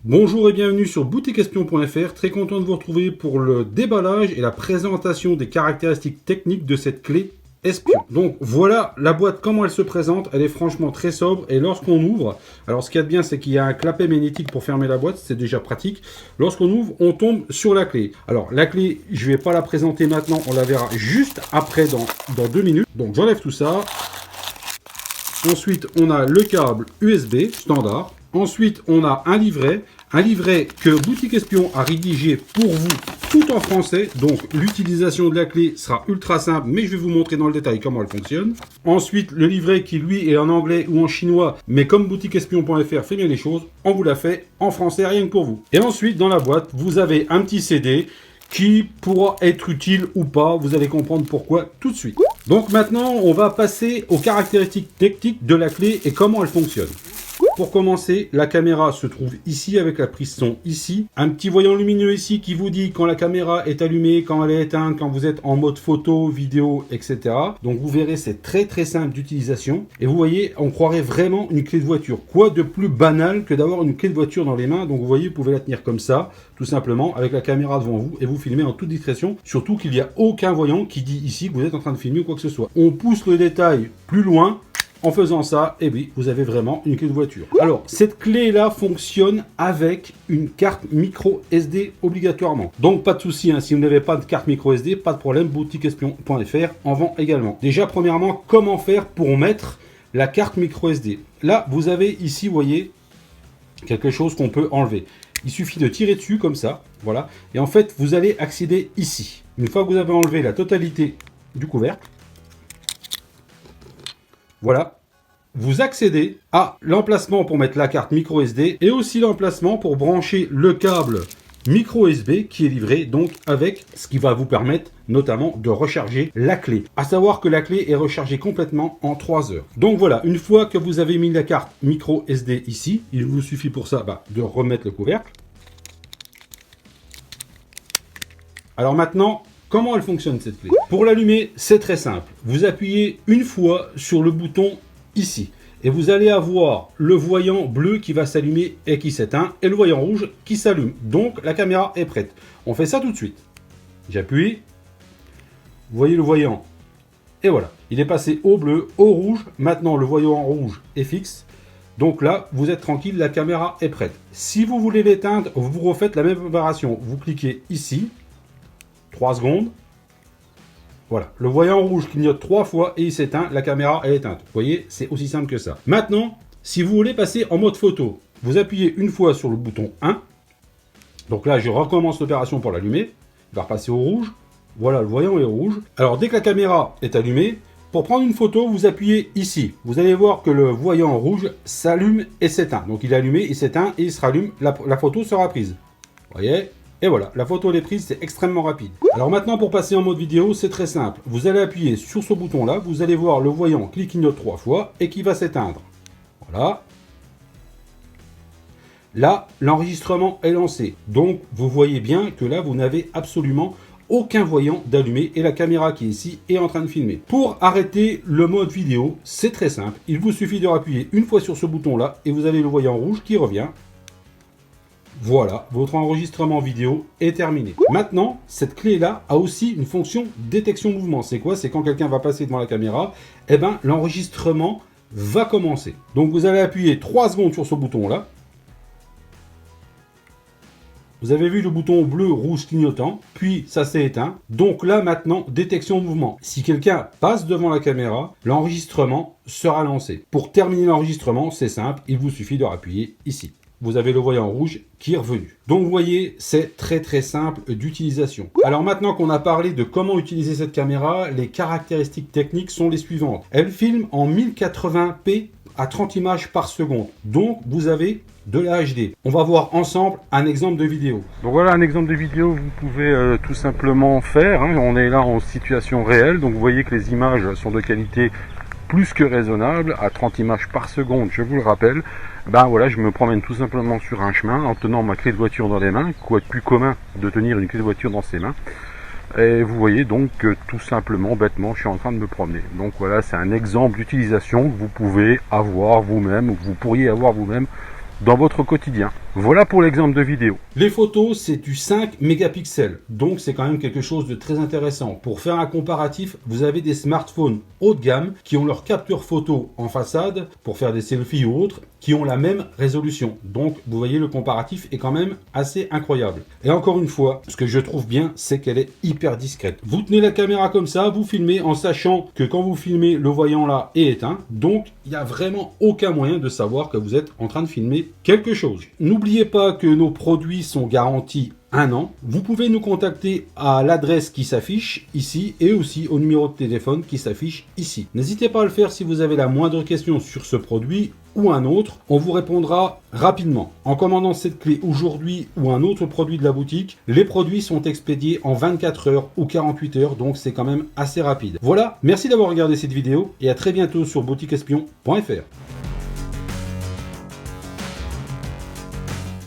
Bonjour et bienvenue sur boutiqueespion.fr, très content de vous retrouver pour le déballage et la présentation des caractéristiques techniques de cette clé espion. Donc voilà la boîte, comment elle se présente, elle est franchement très sobre et lorsqu'on ouvre, alors ce qu'il y a de bien c'est qu'il y a un clapet magnétique pour fermer la boîte, c'est déjà pratique. Lorsqu'on ouvre, on tombe sur la clé. Alors la clé, je vais pas la présenter maintenant, on la verra juste après dans 2 minutes. Donc j'enlève tout ça. Ensuite, on a le câble USB standard. Ensuite, on a un livret que Boutique Espion a rédigé pour vous, tout en français. Donc, l'utilisation de la clé sera ultra simple, mais je vais vous montrer dans le détail comment elle fonctionne. Ensuite, le livret qui, lui, est en anglais ou en chinois, mais comme boutiqueespion.fr fait bien les choses, on vous l'a fait en français, rien que pour vous. Et ensuite, dans la boîte, vous avez un petit CD qui pourra être utile ou pas. Vous allez comprendre pourquoi tout de suite. Donc maintenant, on va passer aux caractéristiques techniques de la clé et comment elle fonctionne. Pour commencer, la caméra se trouve ici avec la prise son ici. Un petit voyant lumineux ici qui vous dit quand la caméra est allumée, quand elle est éteinte, quand vous êtes en mode photo, vidéo, etc. Donc vous verrez, c'est très simple d'utilisation. Et vous voyez, on croirait vraiment une clé de voiture. Quoi de plus banal que d'avoir une clé de voiture dans les mains. Donc vous voyez, vous pouvez la tenir comme ça, tout simplement, avec la caméra devant vous et vous filmez en toute discrétion. Surtout qu'il n'y a aucun voyant qui dit ici que vous êtes en train de filmer ou quoi que ce soit. On pousse le détail plus loin. En faisant ça, et oui, vous avez vraiment une clé de voiture. Alors, cette clé-là fonctionne avec une carte micro SD obligatoirement. Donc, pas de souci, hein, si vous n'avez pas de carte micro SD, pas de problème, boutiqueespion.fr en vend également. Déjà, premièrement, comment faire pour mettre la carte micro SD? Là, vous avez ici, vous voyez, quelque chose qu'on peut enlever. Il suffit de tirer dessus comme ça, voilà. Et en fait, vous allez accéder ici. Une fois que vous avez enlevé la totalité du couvercle, voilà, vous accédez à l'emplacement pour mettre la carte micro SD et aussi l'emplacement pour brancher le câble micro USB qui est livré donc avec ce qui va vous permettre notamment de recharger la clé. À savoir que la clé est rechargée complètement en 3 heures. Donc voilà, une fois que vous avez mis la carte micro SD ici, il vous suffit pour ça de remettre le couvercle. Alors maintenant, comment elle fonctionne cette clé? Pour l'allumer, c'est très simple. Vous appuyez une fois sur le bouton ici. Et vous allez avoir le voyant bleu qui va s'allumer et qui s'éteint. Et le voyant rouge qui s'allume. Donc la caméra est prête. On fait ça tout de suite. J'appuie. Vous voyez le voyant. Et voilà. Il est passé au bleu, au rouge. Maintenant le voyant rouge est fixe. Donc là, vous êtes tranquille, la caméra est prête. Si vous voulez l'éteindre, vous refaites la même opération. Vous cliquez ici. 3 secondes. Voilà, le voyant rouge clignote 3 fois et il s'éteint, la caméra est éteinte. Vous voyez, c'est aussi simple que ça. Maintenant, si vous voulez passer en mode photo, vous appuyez une fois sur le bouton 1. Donc là, je recommence l'opération pour l'allumer. Il va repasser au rouge. Voilà, le voyant est rouge. Alors, dès que la caméra est allumée, pour prendre une photo, vous appuyez ici. Vous allez voir que le voyant rouge s'allume et s'éteint. Donc, il est allumé, il s'éteint et il se rallume. La photo sera prise. Vous voyez ? Et voilà, la photo elle est prise, c'est extrêmement rapide. Alors maintenant, pour passer en mode vidéo, c'est très simple. Vous allez appuyer sur ce bouton-là, vous allez voir le voyant qui clignote 3 fois et qui va s'éteindre. Voilà. Là, l'enregistrement est lancé. Donc, vous voyez bien que là, vous n'avez absolument aucun voyant d'allumé et la caméra qui est ici est en train de filmer. Pour arrêter le mode vidéo, c'est très simple. Il vous suffit de appuyer une fois sur ce bouton-là et vous avez le voyant rouge qui revient. Voilà, votre enregistrement vidéo est terminé. Maintenant, cette clé-là a aussi une fonction détection mouvement. C'est quoi? C'est quand quelqu'un va passer devant la caméra, eh ben, l'enregistrement va commencer. Donc vous allez appuyer 3 secondes sur ce bouton-là. Vous avez vu le bouton bleu, rouge clignotant, puis ça s'est éteint. Donc là maintenant, détection mouvement. Si quelqu'un passe devant la caméra, l'enregistrement sera lancé. Pour terminer l'enregistrement, c'est simple, il vous suffit de appuyer ici. Vous avez le voyant rouge qui est revenu. Donc vous voyez, c'est très simple d'utilisation. Alors maintenant qu'on a parlé de comment utiliser cette caméra, les caractéristiques techniques sont les suivantes. Elle filme en 1080p à 30 images par seconde. Donc vous avez de la HD. On va voir ensemble un exemple de vidéo. Donc voilà un exemple de vidéo que vous pouvez tout simplement faire. On est là en situation réelle. Donc vous voyez que les images sont de qualité plus que raisonnable, à 30 images par seconde, je vous le rappelle. Ben voilà, je me promène tout simplement sur un chemin en tenant ma clé de voiture dans les mains. Quoi de plus commun de tenir une clé de voiture dans ses mains. Et vous voyez donc que tout simplement, bêtement, je suis en train de me promener. Donc voilà, c'est un exemple d'utilisation que vous pouvez avoir vous-même, ou que vous pourriez avoir vous-même dans votre quotidien. Voilà pour l'exemple de vidéo. Les photos, c'est du 5 mégapixels, donc c'est quand même quelque chose de très intéressant. Pour faire un comparatif, vous avez des smartphones haut de gamme qui ont leur capture photo en façade pour faire des selfies ou autres, qui ont la même résolution. Donc vous voyez, le comparatif est quand même assez incroyable. Et encore une fois, ce que je trouve bien, c'est qu'elle est hyper discrète. Vous tenez la caméra comme ça, vous filmez en sachant que quand vous filmez, le voyant là est éteint, donc il n'y a vraiment aucun moyen de savoir que vous êtes en train de filmer quelque chose. N'oubliez pas que nos produits sont garantis 1 an. Vous pouvez nous contacter à l'adresse qui s'affiche ici et aussi au numéro de téléphone qui s'affiche ici. N'hésitez pas à le faire si vous avez la moindre question sur ce produit ou un autre. On vous répondra rapidement. En commandant cette clé aujourd'hui ou un autre produit de la boutique, les produits sont expédiés en 24 heures ou 48 heures, donc c'est quand même assez rapide. Voilà, merci d'avoir regardé cette vidéo et à très bientôt sur boutiqueespion.fr.